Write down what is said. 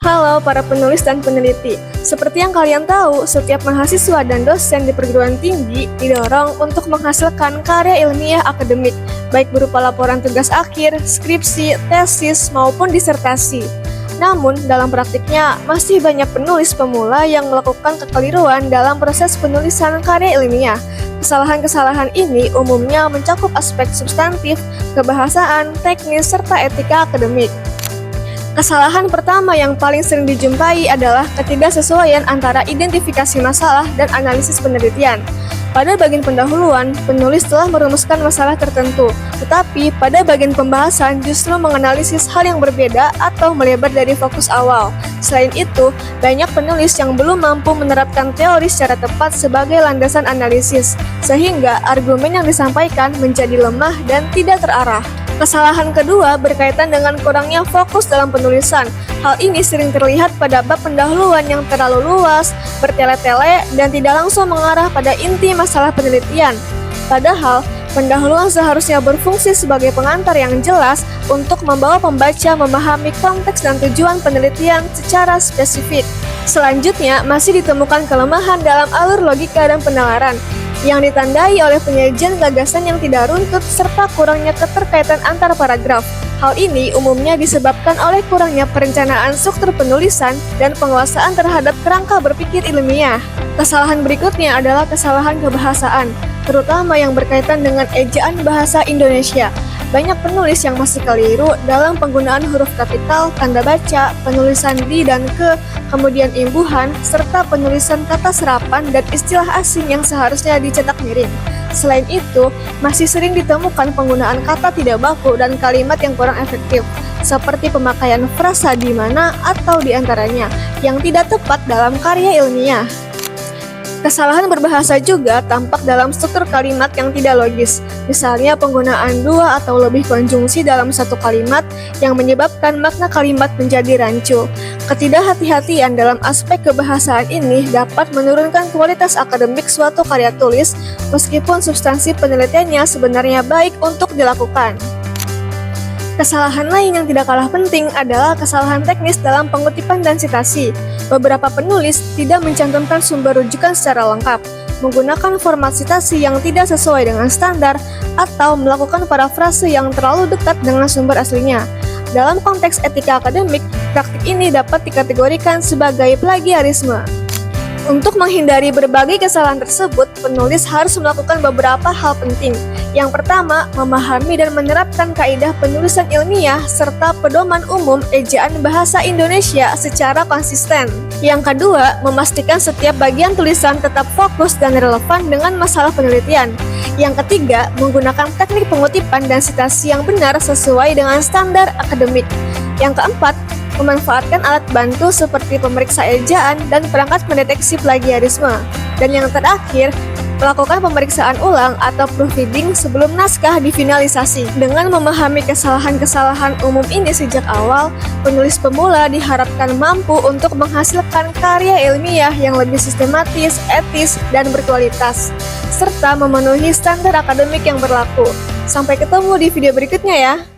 Halo para penulis dan peneliti. Seperti yang kalian tahu, setiap mahasiswa dan dosen di perguruan tinggi didorong untuk menghasilkan karya ilmiah akademik, baik berupa laporan tugas akhir, skripsi, tesis, maupun disertasi. Namun, dalam praktiknya, masih banyak penulis pemula yang melakukan kekeliruan dalam proses penulisan karya ilmiah. Kesalahan-kesalahan ini umumnya mencakup aspek substantif, kebahasaan, teknis, serta etika akademik. Kesalahan pertama yang paling sering dijumpai adalah ketidaksesuaian antara identifikasi masalah dan analisis penelitian. Pada bagian pendahuluan, penulis telah merumuskan masalah tertentu, tetapi pada bagian pembahasan justru menganalisis hal yang berbeda atau melebar dari fokus awal. Selain itu, banyak penulis yang belum mampu menerapkan teori secara tepat sebagai landasan analisis, sehingga argumen yang disampaikan menjadi lemah dan tidak terarah. Kesalahan kedua berkaitan dengan kurangnya fokus dalam penulisan. Hal ini sering terlihat pada bab pendahuluan yang terlalu luas, bertele-tele, dan tidak langsung mengarah pada inti masalah penelitian. Padahal, pendahuluan seharusnya berfungsi sebagai pengantar yang jelas untuk membawa pembaca memahami konteks dan tujuan penelitian secara spesifik. Selanjutnya, masih ditemukan kelemahan dalam alur logika dan penalaran, yang ditandai oleh penyajian gagasan yang tidak runtut serta kurangnya keterkaitan antar paragraf. Hal ini umumnya disebabkan oleh kurangnya perencanaan struktur penulisan dan penguasaan terhadap kerangka berpikir ilmiah. Kesalahan berikutnya adalah kesalahan kebahasaan, terutama yang berkaitan dengan ejaan bahasa Indonesia. Banyak penulis yang masih keliru dalam penggunaan huruf kapital, tanda baca, penulisan di dan ke, kemudian imbuhan, serta penulisan kata serapan dan istilah asing yang seharusnya dicetak miring. Selain itu, masih sering ditemukan penggunaan kata tidak baku dan kalimat yang kurang efektif, seperti pemakaian frasa di mana atau di antaranya, yang tidak tepat dalam karya ilmiah. Kesalahan berbahasa juga tampak dalam struktur kalimat yang tidak logis, misalnya penggunaan dua atau lebih konjungsi dalam satu kalimat yang menyebabkan makna kalimat menjadi rancu. Ketidakhati-hatian dalam aspek kebahasaan ini dapat menurunkan kualitas akademik suatu karya tulis, meskipun substansi penelitiannya sebenarnya baik untuk dilakukan. Kesalahan lain yang tidak kalah penting adalah kesalahan teknis dalam pengutipan dan sitasi. Beberapa penulis tidak mencantumkan sumber rujukan secara lengkap, menggunakan format sitasi yang tidak sesuai dengan standar, atau melakukan parafrase yang terlalu dekat dengan sumber aslinya. Dalam konteks etika akademik, praktik ini dapat dikategorikan sebagai plagiarisme. Untuk menghindari berbagai kesalahan tersebut, penulis harus melakukan beberapa hal penting. Yang pertama, memahami dan menerapkan kaidah penulisan ilmiah serta pedoman umum ejaan bahasa Indonesia secara konsisten. Yang kedua, memastikan setiap bagian tulisan tetap fokus dan relevan dengan masalah penelitian. Yang ketiga, menggunakan teknik pengutipan dan sitasi yang benar sesuai dengan standar akademik. Yang keempat, memanfaatkan alat bantu seperti pemeriksa ejaan dan perangkat mendeteksi plagiarisme. Dan yang terakhir, melakukan pemeriksaan ulang atau proofreading sebelum naskah difinalisasi. Dengan memahami kesalahan-kesalahan umum ini sejak awal, penulis pemula diharapkan mampu untuk menghasilkan karya ilmiah yang lebih sistematis, etis, dan berkualitas, serta memenuhi standar akademik yang berlaku. Sampai ketemu di video berikutnya ya!